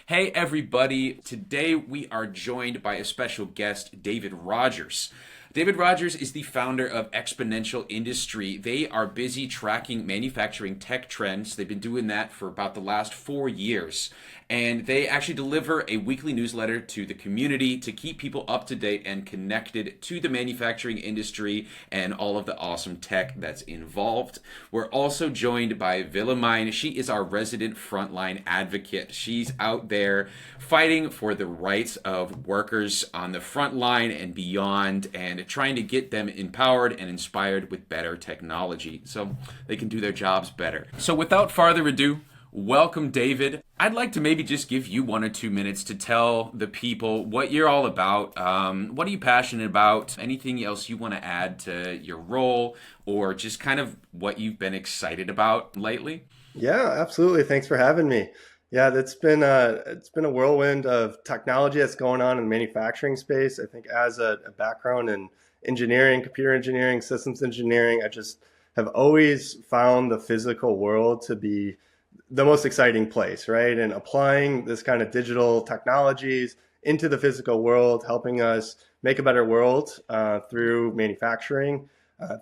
Hey, everybody. Today we are joined by a special guest, David Rogers. David Rogers is the founder of Exponential Industry. They are busy tracking manufacturing tech trends. They've been doing that for about the last 4 years. And they actually deliver a weekly newsletter to the community to keep people up to date and connected to the manufacturing industry and all of the awesome tech that's involved. We're also joined by Willemijn. She is our resident Frontline advocate. She's out there fighting for the rights of workers on the front line and beyond, and trying to get them empowered and inspired with better technology so they can do their jobs better. So without farther ado, welcome, David. I'd like to maybe just give you 1 or 2 minutes to tell the people what you're all about. What are you passionate about? Anything else you want to add to your role, or just kind of what you've been excited about lately? Yeah, absolutely. Thanks for having me. Yeah, it's been a whirlwind of technology that's going on in the manufacturing space. I think as a background in engineering, computer engineering, systems engineering, I just have always found the physical world to be the most exciting place, right? And applying this kind of digital technologies into the physical world, helping us make a better world through manufacturing,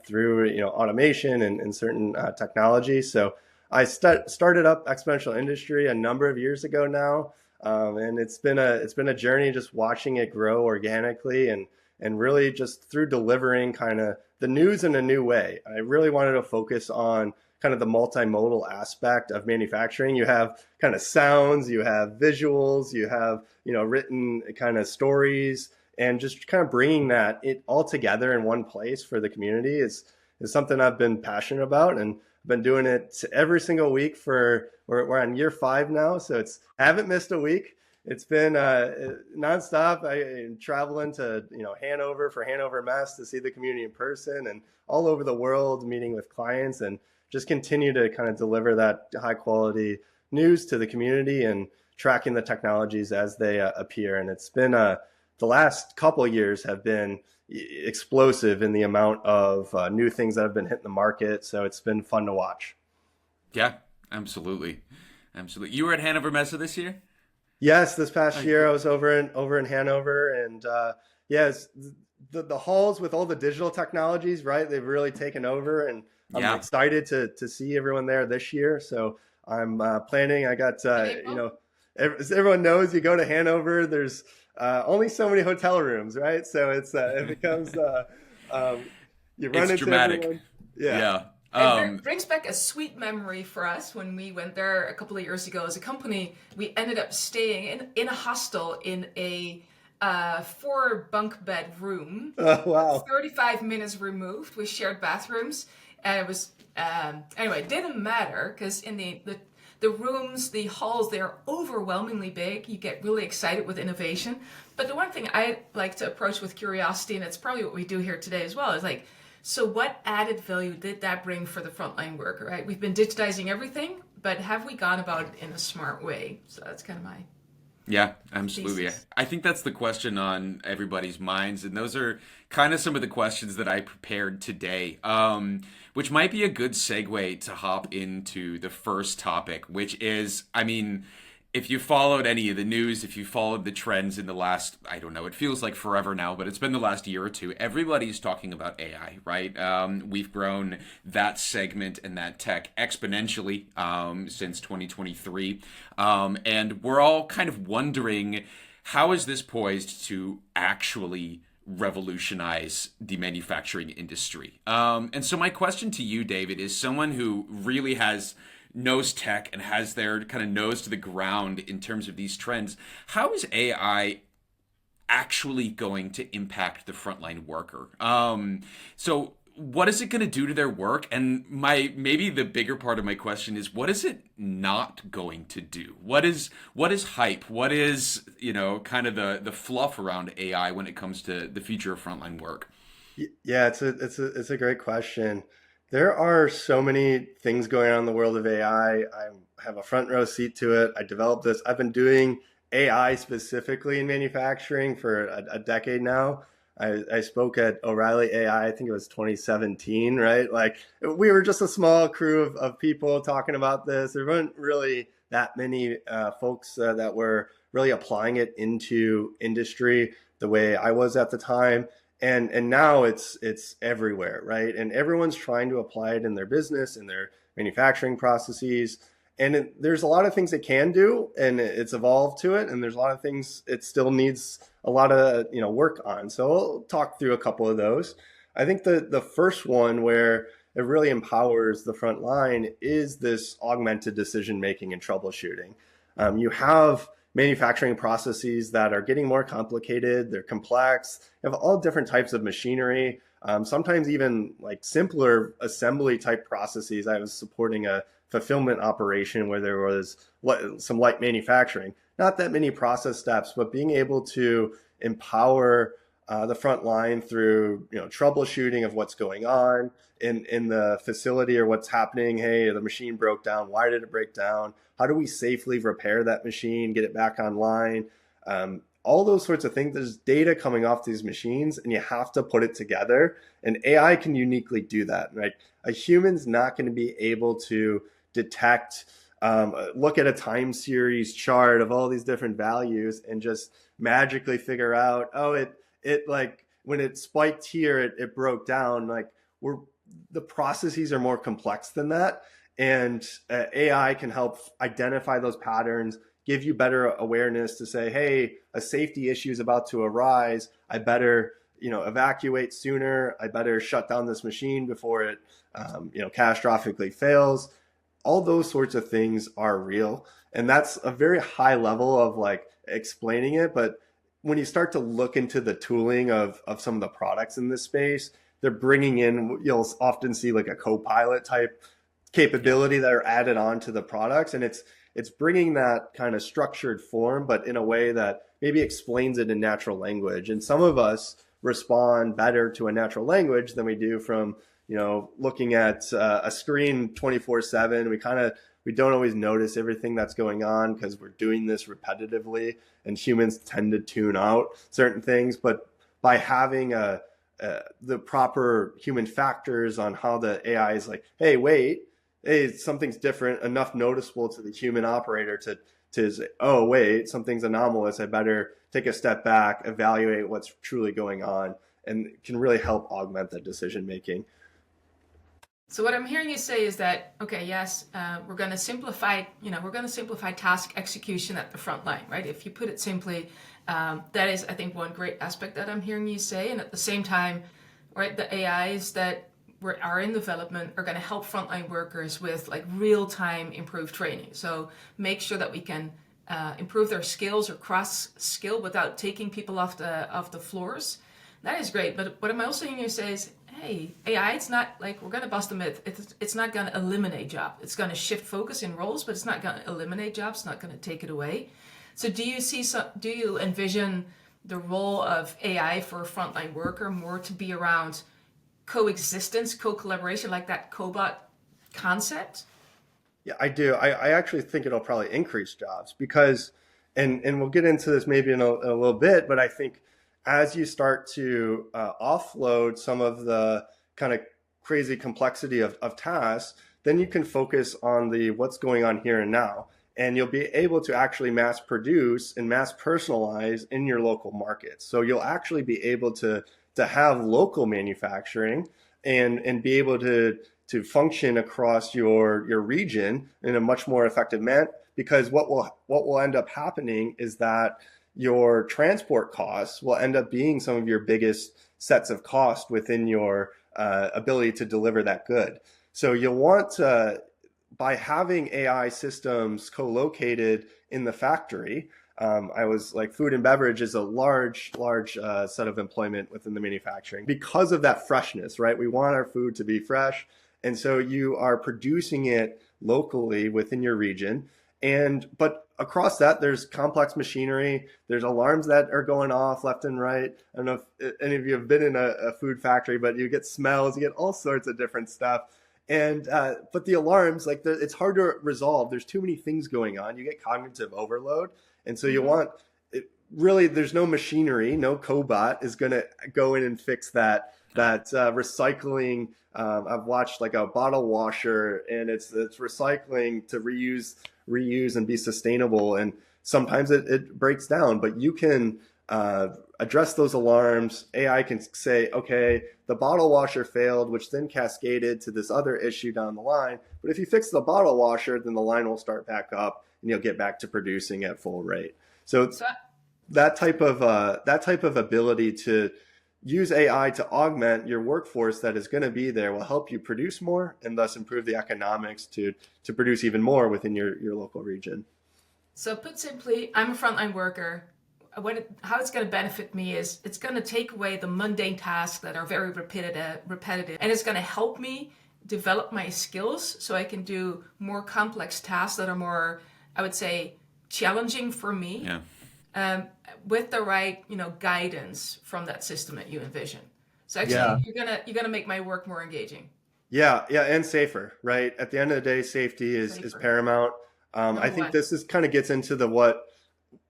through automation and certain technologies. So I started up Exponential Industry a number of years ago now, and it's been a journey just watching it grow organically and really just through delivering kind of the news in a new way. I really wanted to focus on kind of the multimodal aspect of manufacturing. You have kind of sounds, you have visuals, you have written kind of stories, and just kind of bringing it all together in one place for the community is something I've been passionate about, and been doing it every single week we're on year 5 now, so I haven't missed a week. It's been nonstop. I'm traveling to Hanover for Hanover Mess to see the community in person, and all over the world meeting with clients, and just continue to kind of deliver that high quality news to the community and tracking the technologies as they appear. And it's been the last couple of years have been explosive in the amount of new things that have been hitting the market. So it's been fun to watch. Yeah, absolutely. Absolutely. You were at Hanover Messe this year? Yes, this past year I was over in Hanover, and yes, the halls with all the digital technologies, right? They've really taken over, and I'm excited to see everyone there this year. So I'm planning. I got as everyone knows, you go to Hanover, there's only so many hotel rooms, right? So it becomes you run into dramatic. everyone. Yeah. It brings back a sweet memory for us when we went there a couple of years ago as a company. We ended up staying in a hostel in a 4 bunk bed room. Oh, wow. 35 minutes removed with shared bathrooms. And it was, anyway, it didn't matter because in the rooms, the halls, they're overwhelmingly big. You get really excited with innovation. But the one thing I like to approach with curiosity, and it's probably what we do here today as well, is like, so what added value did that bring for the frontline worker, right? We've been digitizing everything, but have we gone about it in a smart way? So that's kind of my Yeah, absolutely. thesis. I think that's the question on everybody's minds, and those are kind of some of the questions that I prepared today, which might be a good segue to hop into the first topic, which is, I mean, if you followed any of the news, if you followed the trends in the last, I don't know, it feels like forever now, but it's been the last year or two, everybody's talking about AI, right? We've grown that segment and that tech exponentially since 2023. And we're all kind of wondering, how is this poised to actually revolutionize the manufacturing industry? And so my question to you, David, is someone who really knows tech and has their kind of nose to the ground in terms of these trends. How is AI actually going to impact the frontline worker? So what is it going to do to their work? And maybe the bigger part of my question is, what is it not going to do? What is hype? What is, kind of the fluff around AI when it comes to the future of frontline work? Yeah, it's a great question. There are so many things going on in the world of AI. I have a front row seat to it. I developed this. I've been doing AI specifically in manufacturing for a decade now. I spoke at O'Reilly AI, I think it was 2017, right? Like we were just a small crew of people talking about this. There weren't really that many folks that were really applying it into industry the way I was at the time. And now it's everywhere, right? And everyone's trying to apply it in their business, in their manufacturing processes. And there's a lot of things it can do, and it's evolved to it. And there's a lot of things it still needs a lot of work on. So I'll talk through a couple of those. I think the first one where it really empowers the front line is this augmented decision making and troubleshooting. You have manufacturing processes that are getting more complicated, they're complex, you have all different types of machinery, sometimes even like simpler assembly type processes. I was supporting a fulfillment operation where there was some light manufacturing, not that many process steps, but being able to empower the front line through troubleshooting of what's going on in the facility or what's happening. Hey, the machine broke down. Why did it break down? How do we safely repair that machine, get it back online? All those sorts of things. There's data coming off these machines, and you have to put it together. And AI can uniquely do that, right? A human's not going to be able to detect, look at a time series chart of all these different values and just magically figure out, oh, it like when it spiked here, it broke down. Like the processes are more complex than that. And AI can help identify those patterns, give you better awareness to say, hey, a safety issue is about to arise. I better, evacuate sooner. I better shut down this machine before it, catastrophically fails. All those sorts of things are real. And that's a very high level of like explaining it. But when you start to look into the tooling of some of the products in this space, they're bringing in, you'll often see like a co-pilot type capability that are added on to the products. And it's bringing that kind of structured form, but in a way that maybe explains it in natural language. And some of us respond better to a natural language than we do from, looking at a screen 24/7. We don't always notice everything that's going on because we're doing this repetitively, and humans tend to tune out certain things. But by having the proper human factors on how the AI is like, hey, something's different, enough noticeable to the human operator to say, oh, wait, something's anomalous. I better take a step back, evaluate what's truly going on, and it can really help augment that decision making. So what I'm hearing you say is that, okay, yes, we're going to simplify, task execution at the front line, right? If you put it simply, that is, I think, one great aspect that I'm hearing you say. And at the same time, right, the AIs that are in development are going to help frontline workers with like real-time improved training. So make sure that we can improve their skills or cross-skill without taking people off the floors. That is great. But what I'm also hearing you say is, hey, AI, it's not like, we're going to bust a myth. It's not going to eliminate jobs. It's going to shift focus in roles, but it's not going to eliminate jobs. It's not going to take it away. So do you envision the role of AI for a frontline worker more to be around coexistence, co-collaboration, like that cobot concept? Yeah, I do. I actually think it'll probably increase jobs because, and we'll get into this maybe in a little bit, but I think as you start to offload some of the kind of crazy complexity of tasks, then you can focus on what's going on here and now. And you'll be able to actually mass produce and mass personalize in your local markets. So you'll actually be able to have local manufacturing and be able to function across your region in a much more effective manner. Because what will end up happening is that your transport costs will end up being some of your biggest sets of cost within your ability to deliver that good. So you'll want by having AI systems co-located in the factory. I was like, food and beverage is a large set of employment within the manufacturing because of that freshness, right? We want our food to be fresh. And so you are producing it locally within your region. But across that, there's complex machinery. There's alarms that are going off left and right. I don't know if any of you have been in a food factory, but you get smells, you get all sorts of different stuff. And but the alarms, like it's hard to resolve. There's too many things going on. You get cognitive overload. And so you want, really, there's no machinery, no cobot is going to go in and fix that recycling. I've watched like a bottle washer, and it's recycling to reuse reuse and be sustainable. And sometimes it breaks down, but you can address those alarms. AI can say, okay, the bottle washer failed, which then cascaded to this other issue down the line. But if you fix the bottle washer, then the line will start back up and you'll get back to producing at full rate. So that type of ability to use AI to augment your workforce that is going to be there will help you produce more and thus improve the economics to produce even more within your local region. So put simply, I'm a frontline worker. How it's going to benefit me is it's going to take away the mundane tasks that are very repetitive, and it's going to help me develop my skills so I can do more complex tasks that are more, I would say, challenging for me. Yeah. With the right, guidance from that system that you envision. So actually, you're gonna make my work more engaging. Yeah, and safer, right? At the end of the day, safety is paramount. I think this is kind of gets into what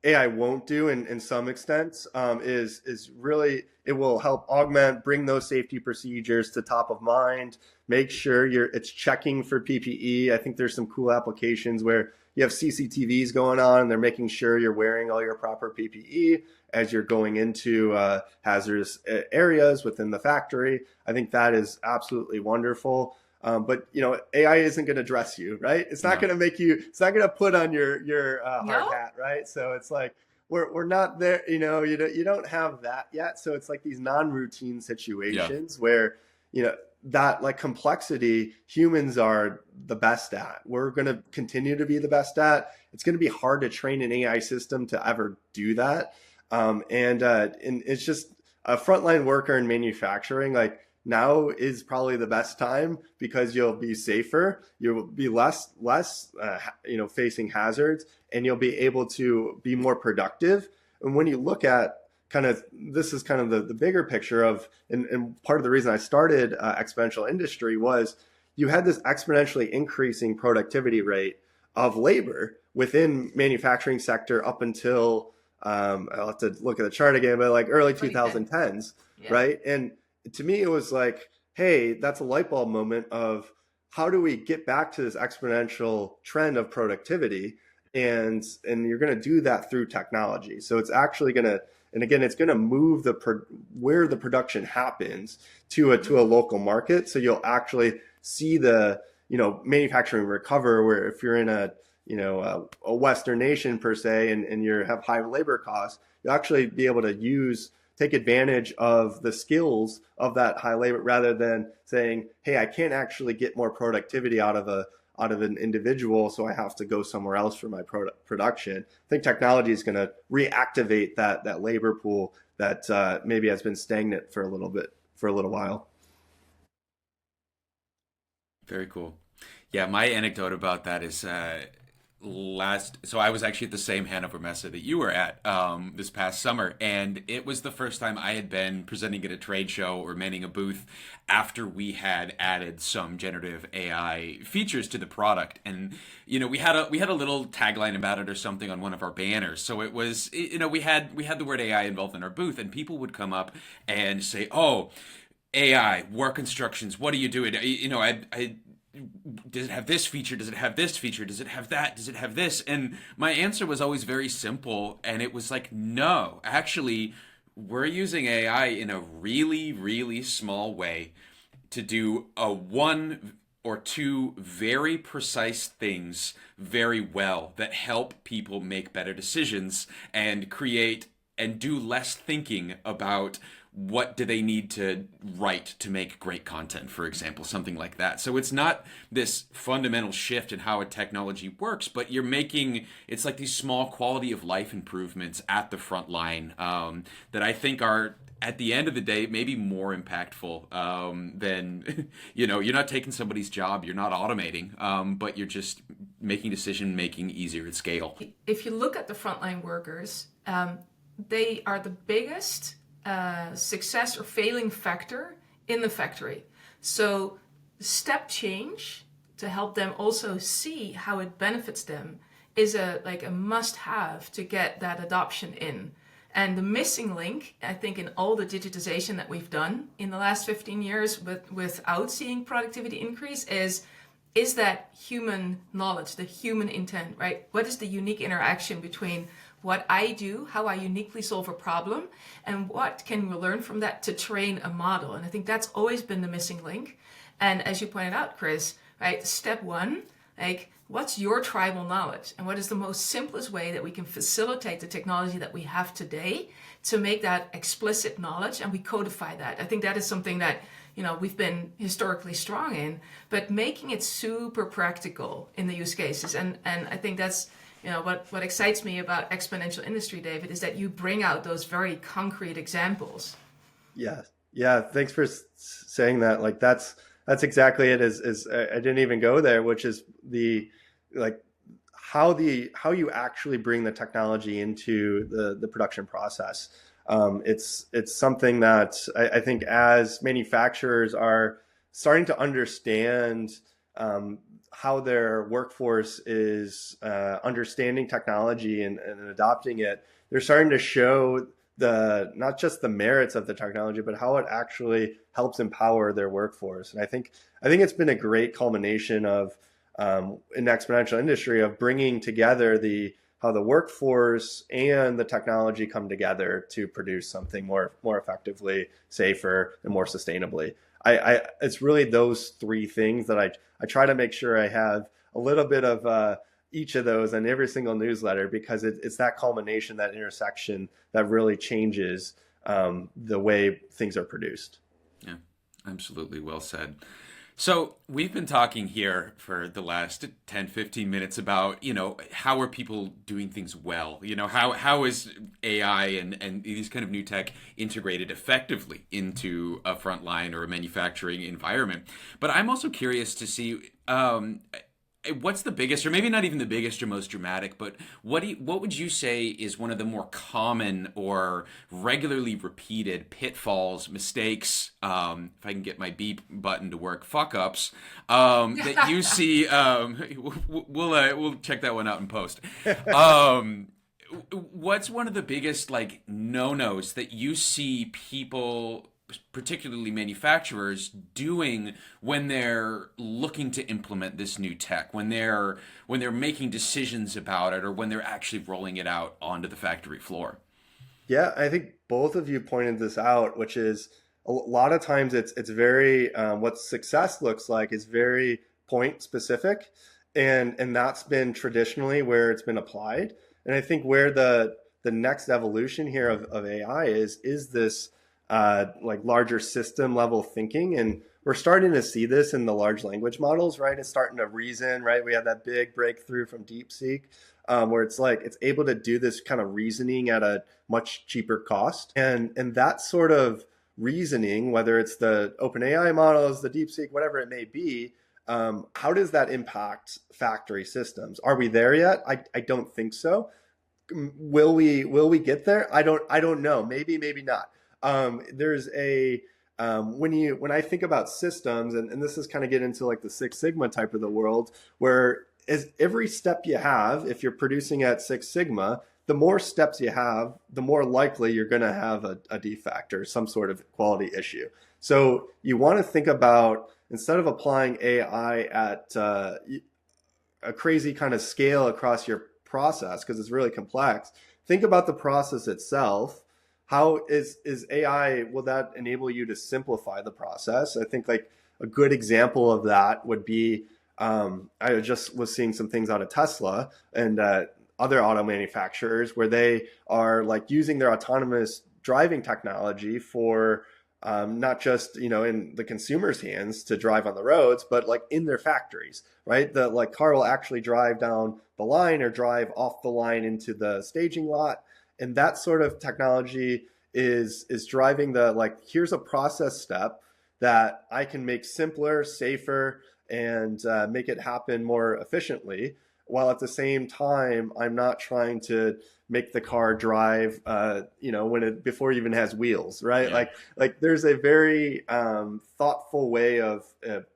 AI won't do in some extent, is really, it will help augment, bring those safety procedures to top of mind, make sure it's checking for PPE. I think there's some cool applications where you have CCTVs going on and they're making sure you're wearing all your proper PPE as you're going into hazardous areas within the factory. I think that is absolutely wonderful. But AI isn't going to dress you, right? It's not going to make you. It's not going to put on your hard hat, right? So it's like we're not there. You don't have that yet. So it's like these non-routine situations where that like complexity humans are the best at. We're going to continue to be the best at. It's going to be hard to train an AI system to ever do that. And it's just a frontline worker in manufacturing, like. Now is probably the best time because you'll be safer, you'll be less facing hazards, and you'll be able to be more productive. And when you look at this is kind of the bigger picture of, and part of the reason I started Exponential Industry was you had this exponentially increasing productivity rate of labor within manufacturing sector up until, I'll have to look at the chart again, but like early 2010s, right? And to me, it was like, hey, that's a light bulb moment of how do we get back to this exponential trend of productivity? And you're going to do that through technology. So it's actually going to, and again, it's going to move where the production happens to a local market. So you'll actually see the, manufacturing recover, where if you're in a Western nation per se, and you have high labor costs, you'll actually be able to take advantage of the skills of that high labor rather than saying, hey, I can't actually get more productivity out of an individual, so I have to go somewhere else for my production. I think technology is going to reactivate that labor pool that maybe has been stagnant for a little while. Very cool. Yeah, my anecdote about that is so I was actually at the same Hanover Messe that you were at this past summer, and it was the first time I had been presenting at a trade show or manning a booth after we had added some generative AI features to the product. And we had a little tagline about it or something on one of our banners. So it was we had the word AI involved in our booth, and people would come up and say, "Oh, AI work instructions. What are you doing?" Does it have this feature? Does it have this feature? Does it have that? Does it have this? And my answer was always very simple. And it was like, no, actually, we're using AI in a really, really small way to do one or two very precise things very well that help people make better decisions and create and do less thinking about what do they need to write to make great content, for example, something like that. So it's not this fundamental shift in how a technology works, but it's like these small quality of life improvements at the front line that I think are, at the end of the day, maybe more impactful than, you're not taking somebody's job, you're not automating, but you're just making decision making easier at scale. If you look at the frontline workers, they are the biggest success or failing factor in the factory. So step change to help them also see how it benefits them is a must-have to get that adoption in. And the missing link, I think, in all the digitization that we've done in the last 15 years without seeing productivity increase is is that human knowledge, the human intent, right? What is the unique interaction between what I do, how I uniquely solve a problem, and what can we learn from that to train a model? And I think that's always been the missing link. And as you pointed out, Chris, right, step one, like, what's your tribal knowledge? And what is the most simplest way that we can facilitate the technology that we have today to make that explicit knowledge, and we codify that? I think that is something that, you know, we've been historically strong in, but making it super practical in the use cases. And I think that's, you know, what excites me about Exponential Industry, David, is that you bring out those very concrete examples. Yeah. Thanks for saying that. Like, that's exactly it. Is I didn't even go there, which is the, like, how you actually bring the technology into the production process. It's something that I think as manufacturers are starting to understand how their workforce is understanding technology and adopting it, they're starting to show not just the merits of the technology, but how it actually helps empower their workforce. And I think it's been a great culmination of in Exponential Industry of bringing together how the workforce and the technology come together to produce something more effectively, safer, and more sustainably. It's really those three things that I try to make sure I have a little bit of each of those in every single newsletter, because it's that culmination, that intersection that really changes the way things are produced. Yeah, absolutely. Well said. So we've been talking here for the last 10, 15 minutes about, you know, how are people doing things well? You know, how is AI and these kind of new tech integrated effectively into a frontline or a manufacturing environment? But I'm also curious to see what's the biggest, or maybe not even the biggest or most dramatic, but what would you say is one of the more common or regularly repeated pitfalls, mistakes, if I can get my beep button to work, fuck ups, that you see? We'll check that one out in post. What's one of the biggest, like, no-nos that you see people, particularly manufacturers, doing when they're looking to implement this new tech, when they're making decisions about it, or when they're actually rolling it out onto the factory floor? Yeah, I think both of you pointed this out, which is a lot of times it's very what success looks like is very point specific, and that's been traditionally where it's been applied. And I think where the next evolution here of AI is this like larger system level thinking. And we're starting to see this in the large language models, right? It's starting to reason, right? We had that big breakthrough from DeepSeek, where it's like, it's able to do this kind of reasoning at a much cheaper cost. And that sort of reasoning, whether it's the OpenAI models, the DeepSeek, whatever it may be, how does that impact factory systems? Are we there yet? I don't think so. Will we get there? I don't know. Maybe not. There's when I think about systems, and this is kind of get into like the Six Sigma type of the world, where as every step you have, if you're producing at Six Sigma, the more steps you have, the more likely you're going to have a defect or some sort of quality issue. So you want to think about, instead of applying AI at a crazy kind of scale across your process, because it's really complex, think about the process itself. How is AI, will that enable you to simplify the process? I think like a good example of that would be, I just was seeing some things out of Tesla and other auto manufacturers where they are like using their autonomous driving technology for not just, you know, in the consumer's hands to drive on the roads, but like in their factories, right? The like car will actually drive down the line or drive off the line into the staging lot. And that sort of technology is driving the, like, here's a process step that I can make simpler, safer, and make it happen more efficiently, while at the same time, I'm not trying to make the car drive, you know, before it even has wheels, right? Yeah. Like there's a very thoughtful way of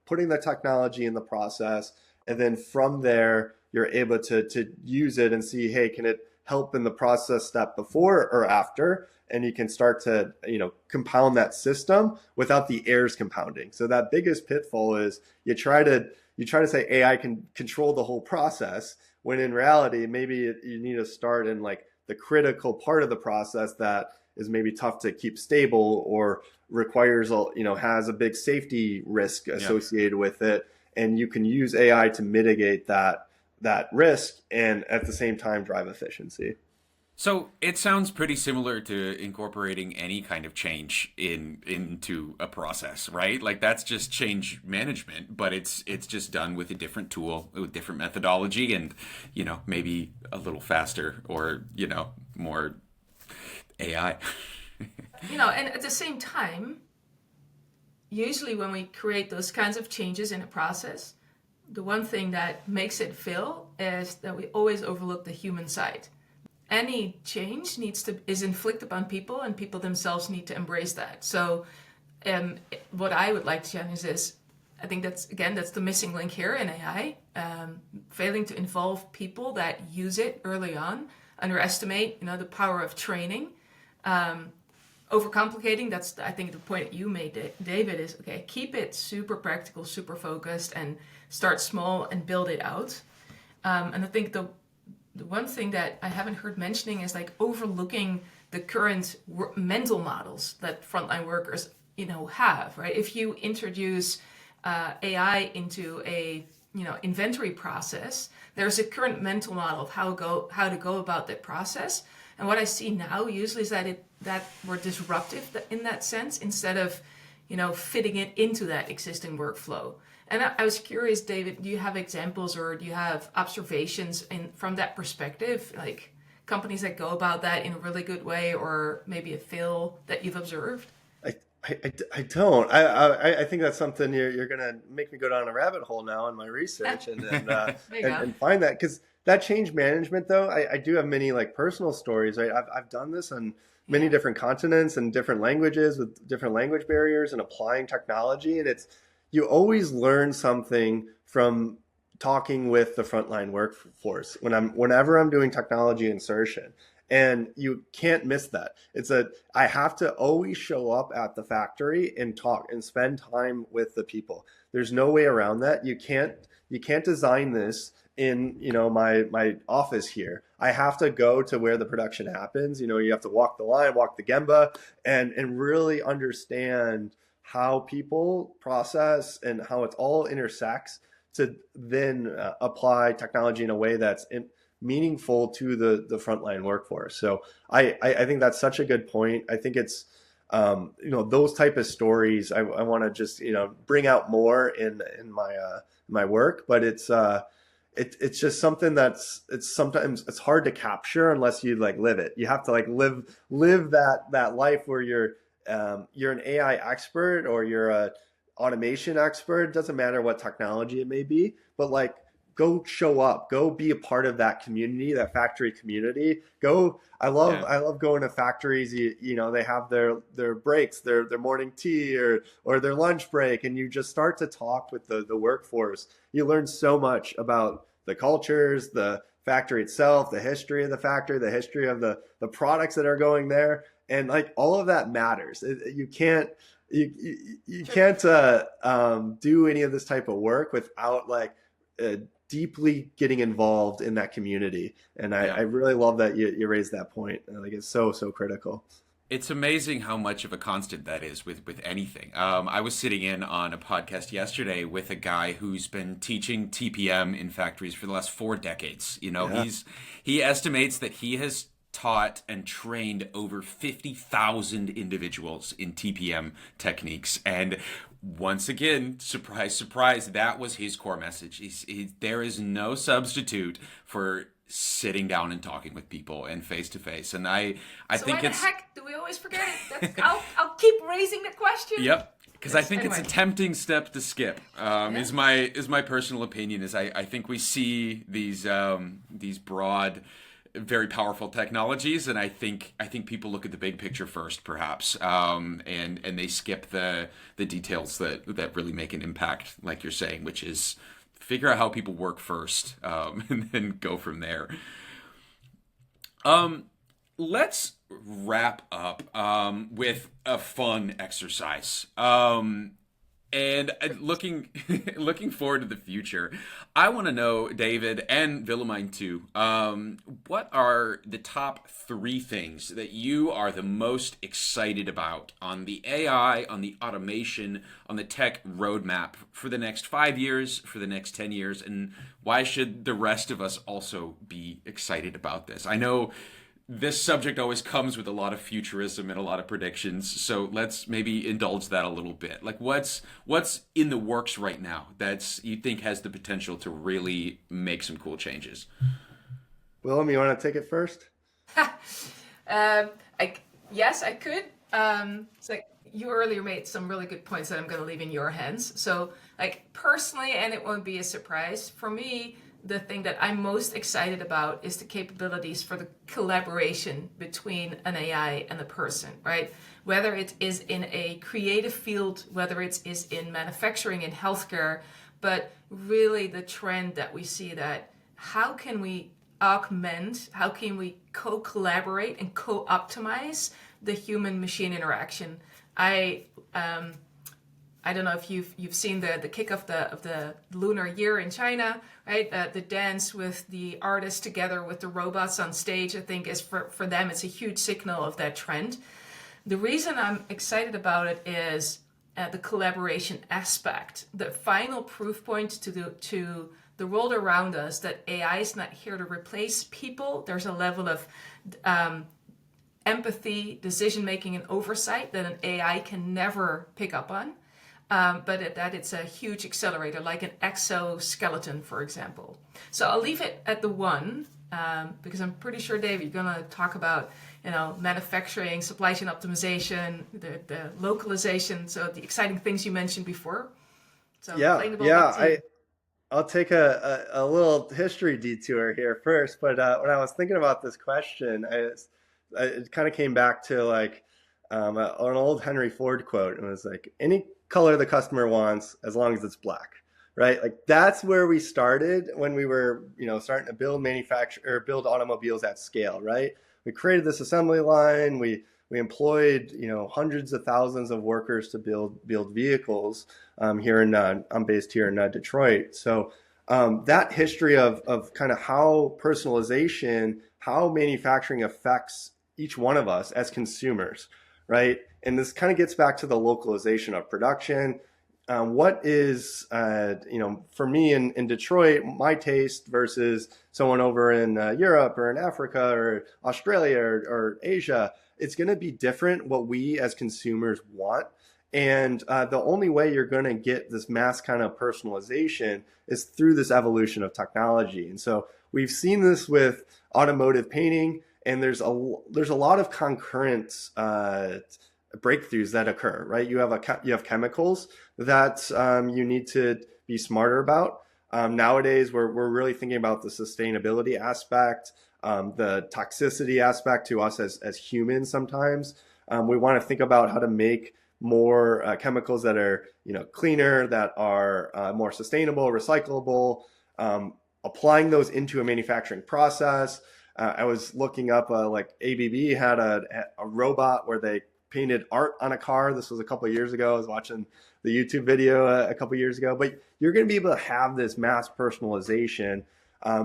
putting the technology in the process. And then from there, you're able to use it and see, hey, can it help in the process step before or after? And you can start to, you know, compound that system without the errors compounding. So that biggest pitfall is you try to you try to say AI can control the whole process, when in reality, maybe you need to start in like the critical part of the process that is maybe tough to keep stable or requires, has a big safety risk associated with it. And you can use AI to mitigate that risk and at the same time drive efficiency. So it sounds pretty similar to incorporating any kind of change into a process, right? Like that's just change management, but it's just done with a different tool, with different methodology, and maybe a little faster or more AI. And at the same time, usually when we create those kinds of changes in a process, the one thing that makes it fail is that we always overlook the human side. Any change is inflicted on people, and people themselves need to embrace that. So what I would like to challenge is, I think that's the missing link here in AI, failing to involve people that use it early on, underestimate the power of training, overcomplicating. That's, I think, the point that you made, David, is okay, keep it super practical, super focused, and start small and build it out. And I think the one thing that I haven't heard mentioning is like overlooking the current mental models that frontline workers, have, right? If you introduce AI into a, inventory process, there's a current mental model of how to go about that process. And what I see now usually is that we're disruptive in that sense, instead of, fitting it into that existing workflow. And I was curious, David, do you have examples or do you have observations from that perspective, like companies that go about that in a really good way, or maybe a fail that you've observed? I don't. I think that's something you're going to make me go down a rabbit hole now in my research and find that, because that change management, though, I do have many like personal stories. Right? I've done this on many different continents and different languages with different language barriers and applying technology, and you always learn something from talking with the frontline workforce whenever I'm doing technology insertion. And you can't miss that. I have to always show up at the factory and talk and spend time with the people. There's no way around that. You can't design this in, my office here. I have to go to where the production happens. You have to walk the line, walk the gemba, and really understand how people process and how it all intersects to then apply technology in a way that's meaningful to the frontline workforce. So I think that's such a good point. I think it's those type of stories I want to just bring out more in my work, but it's just something sometimes it's hard to capture unless you like live it. You have to like live that life where you're an AI expert or you're a automation expert. It doesn't matter what technology it may be, but like go show up, go be a part of that community, that factory community. I love going to factories. They have their breaks, their morning tea or their lunch break, and you just start to talk with the workforce. You learn so much about the cultures, the factory itself, the history of the factory, the history of the products that are going there. And like all of that matters. You can't do any of this type of work without like deeply getting involved in that community. And I really love that you raised that point. Like it's so critical. It's amazing how much of a constant that is with anything. I was sitting in on a podcast yesterday with a guy who's been teaching TPM in factories for the last 4 decades. He estimates that he has taught and trained over 50,000 individuals in TPM techniques. And once again, surprise, surprise, that was his core message. There is no substitute for sitting down and talking with people and face to face. And I think why the heck do we always forget it? I'll keep raising the question. Yep. Because I think it's a tempting step to skip. Is my personal opinion. I think we see these broad, very powerful technologies, and I think people look at the big picture first, perhaps, and they skip the details that really make an impact, like you're saying, which is figure out how people work first, and then go from there. Let's wrap up with a fun exercise. And looking looking forward to the future, I want to know, David and Willemijn too, what are the top three things that you are the most excited about on the AI, on the automation, on the tech roadmap for the next 5 years, for the next 10 years, and why should the rest of us also be excited about this? I know this subject always comes with a lot of futurism and a lot of predictions. So let's maybe indulge that a little bit. Like what's in the works right now that's you think has the potential to really make some cool changes? Willem, you want to take it first? I, yes, I could. It's like you earlier made some really good points that I'm going to leave in your hands. So, like personally, and it won't be a surprise for me, the thing that I'm most excited about is the capabilities for the collaboration between an AI and a person, right? Whether it is in a creative field, whether it is in manufacturing, in healthcare, but really the trend that we see that how can we augment, how can we co-collaborate and co-optimize the human-machine interaction? I don't know if you've seen the kick of the lunar year in China, right? The dance with the artists together with the robots on stage, I think is for them, it's a huge signal of that trend. The reason I'm excited about it is the collaboration aspect, the final proof point to the world around us that AI is not here to replace people. There's a level of empathy, decision making, and oversight that an AI can never pick up on. But that it's a huge accelerator, like an exoskeleton, for example. So I'll leave it at the one, because I'm pretty sure, Dave, you're going to talk about, manufacturing, supply chain optimization, the localization, so the exciting things you mentioned before. So I'll take a little history detour here first. But when I was thinking about this question, it kind of came back to like an old Henry Ford quote. It was like, any color the customer wants as long as it's black, right? Like that's where we started when we were, starting to build automobiles at scale, right? We created this assembly line. We employed, hundreds of thousands of workers to build vehicles I'm based here in Detroit. So that history of kind of how personalization, how manufacturing affects each one of us as consumers, right? And this kind of gets back to the localization of production. What is, for me in Detroit, my taste versus someone over in Europe or in Africa or Australia or Asia, it's going to be different what we as consumers want. And the only way you're going to get this mass kind of personalization is through this evolution of technology. And so we've seen this with automotive painting, and there's a lot of concurrent breakthroughs that occur, right? You have chemicals that you need to be smarter about. Nowadays, we're really thinking about the sustainability aspect, the toxicity aspect to us as humans. Sometimes we want to think about how to make more chemicals that are cleaner, that are more sustainable, recyclable, applying those into a manufacturing process. I was looking up like ABB had a robot where they painted art on a car. This was a couple of years ago. I was watching the YouTube video a couple of years ago. But you're going to be able to have this mass personalization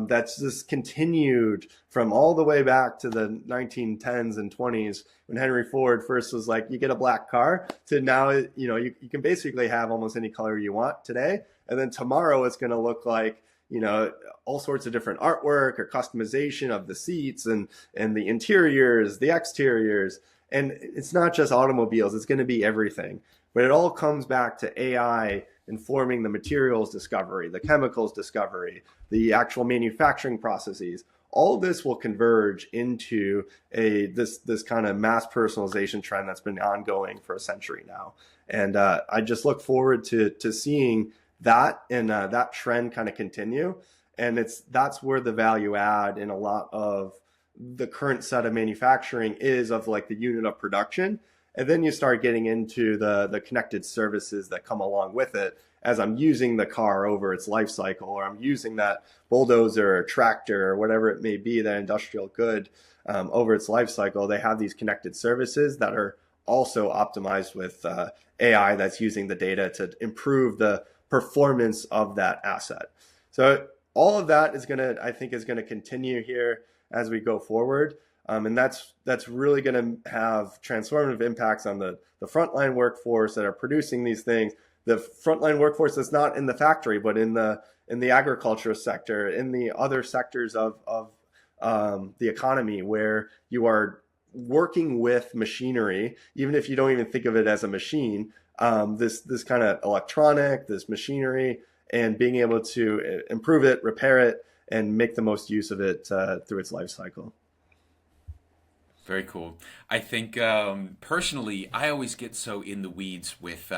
that's just continued from all the way back to the 1910s and 20s when Henry Ford first was like, you get a black car, to now, you can basically have almost any color you want today. And then tomorrow it's going to look like, all sorts of different artwork or customization of the seats and the interiors, the exteriors. And it's not just automobiles, it's going to be everything. But it all comes back to AI informing the materials discovery, the chemicals discovery, the actual manufacturing processes. All of this will converge into this kind of mass personalization trend that's been ongoing for a century now. And I just look forward to seeing that and that trend kind of continue. And that's where the value add in a lot of the current set of manufacturing is of like the unit of production. And then you start getting into the connected services that come along with it as I'm using the car over its life cycle, or I'm using that bulldozer or tractor or whatever it may be, that industrial good over its life cycle. They have these connected services that are also optimized with AI that's using the data to improve the performance of that asset. So all of that is I think is going to continue here as we go forward. And that's really going to have transformative impacts on the frontline workforce that are producing these things. The frontline workforce that's not in the factory, but in the agriculture sector, in the other sectors of the economy, where you are working with machinery, even if you don't even think of it as a machine, this kind of electronic, this machinery, and being able to improve it, repair it, and make the most use of it through its life cycle. Very cool. I think personally, I always get so in the weeds with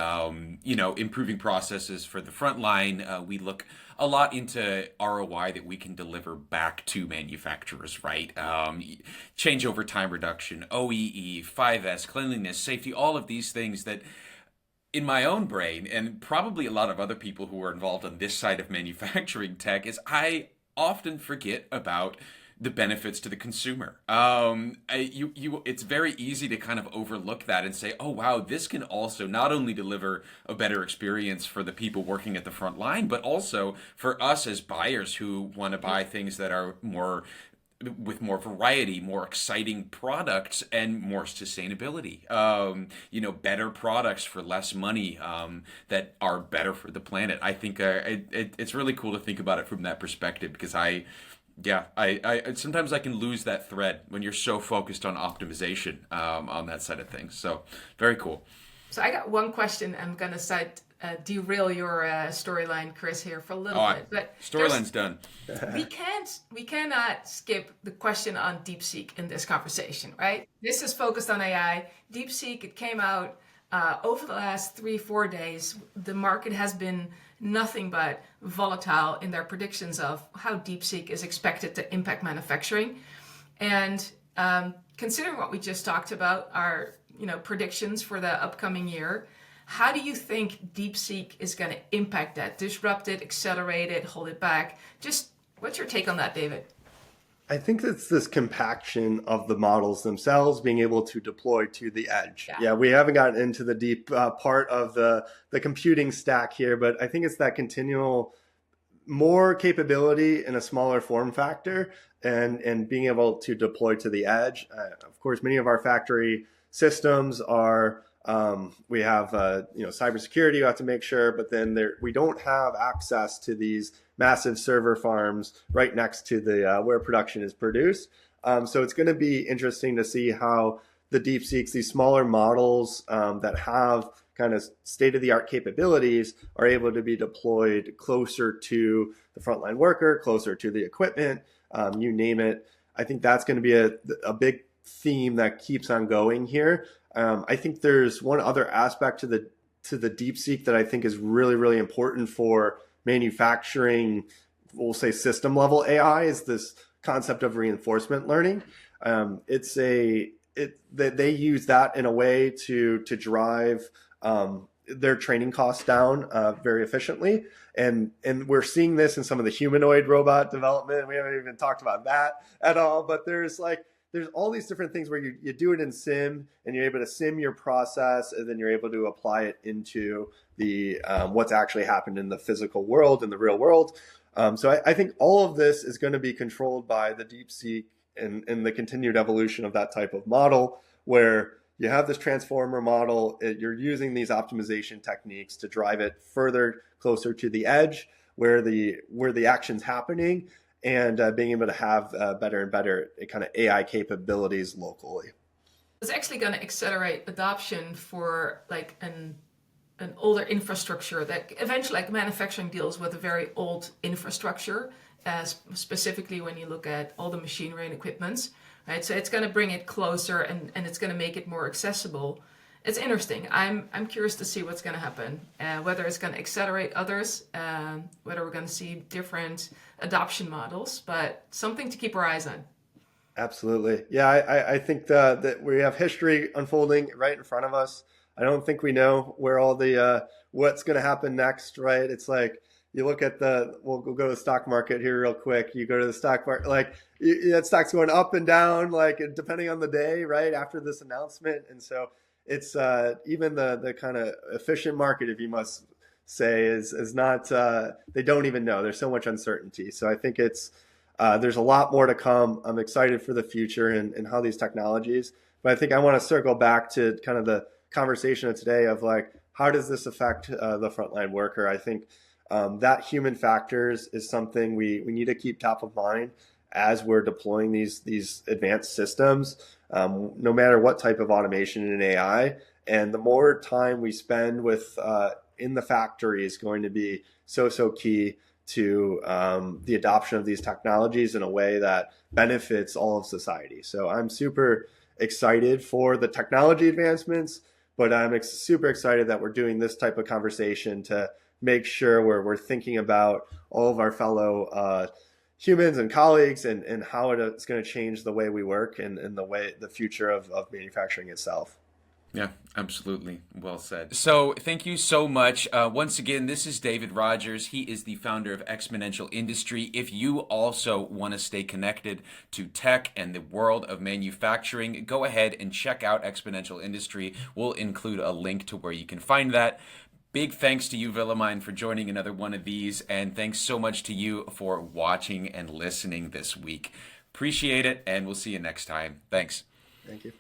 improving processes for the front line. We look a lot into ROI that we can deliver back to manufacturers, right? Changeover time reduction, OEE, 5S, cleanliness, safety, all of these things that in my own brain, and probably a lot of other people who are involved on this side of manufacturing tech, is I often forget about the benefits to the consumer. It's very easy to kind of overlook that and say, oh wow, this can also not only deliver a better experience for the people working at the front line, but also for us as buyers who want to buy things that are with more variety, more exciting products, and more sustainability. Better products for less money that are better for the planet. I think it's really cool to think about it from that perspective, because I sometimes I can lose that thread when you're so focused on optimization on that side of things. So very cool. So I got one question. I'm gonna derail your storyline, Chris, here for a little bit. But storyline's done. We cannot skip the question on DeepSeek in this conversation, right? This is focused on AI. DeepSeek, it came out over the last 3-4 days. The market has been nothing but volatile in their predictions of how DeepSeek is expected to impact manufacturing. And considering what we just talked about, our predictions for the upcoming year, how do you think DeepSeek is going to impact that? Disrupt it, accelerate it, hold it back? Just what's your take on that, David? I think it's this compaction of the models themselves being able to deploy to the edge. Yeah, we haven't gotten into the deep part of the computing stack here, but I think it's that continual more capability in a smaller form factor and being able to deploy to the edge. Of course, many of our factory systems are we have cybersecurity you have to make sure, but then we don't have access to these massive server farms right next to the where production is produced. So it's going to be interesting to see how the DeepSeeks, these smaller models that have kind of state-of-the-art capabilities, are able to be deployed closer to the frontline worker, closer to the equipment, you name it. I think that's going to be a big theme that keeps on going here. I think there's one other aspect to the DeepSeek that I think is really, really important for manufacturing, we'll say system level AI, is this concept of reinforcement learning. They use that in a way to drive their training costs down very efficiently. And we're seeing this in some of the humanoid robot development. We haven't even talked about that at all, but there's all these different things where you do it in sim and you're able to sim your process, and then you're able to apply it into the what's actually happened in the physical world, in the real world. So I think all of this is going to be controlled by the DeepSeek and the continued evolution of that type of model, where you have this transformer model, you're using these optimization techniques to drive it further closer to the edge where the action's happening, and being able to have better and better kind of AI capabilities locally. It's actually going to accelerate adoption for like an older infrastructure that eventually, like manufacturing deals with a very old infrastructure, specifically when you look at all the machinery and equipments, right? So it's going to bring it closer and it's going to make it more accessible. It's interesting. I'm curious to see what's going to happen, whether it's going to accelerate others, whether we're going to see different adoption models, but something to keep our eyes on. Absolutely. Yeah, I think that we have history unfolding right in front of us. I don't think we know where all the what's going to happen next, right? It's like you look at we'll go to the stock market here real quick. You go to the stock market, like that stock's going up and down, like depending on the day, right? After this announcement. And so it's even the kind of efficient market, if you must say, is not. They don't even know. There's so much uncertainty. So I think it's there's a lot more to come. I'm excited for the future and how these technologies. But I think I want to circle back to kind of the conversation of today of like, how does this affect the frontline worker? I think that human factors is something we need to keep top of mind as we're deploying these advanced systems, no matter what type of automation in AI. And the more time we spend with in the factory is going to be so key to the adoption of these technologies in a way that benefits all of society. So I'm super excited for the technology advancements, but I'm super excited that we're doing this type of conversation to make sure we're thinking about all of our fellow humans and colleagues and how it's going to change the way we work and the future of manufacturing itself. Yeah, absolutely. Well said. So thank you so much. Once again, this is David Rogers. He is the founder of Exponential Industry. If you also want to stay connected to tech and the world of manufacturing, go ahead and check out Exponential Industry. We'll include a link to where you can find that. Big thanks to you, Willemijn, for joining another one of these. And thanks so much to you for watching and listening this week. Appreciate it, and we'll see you next time. Thanks. Thank you.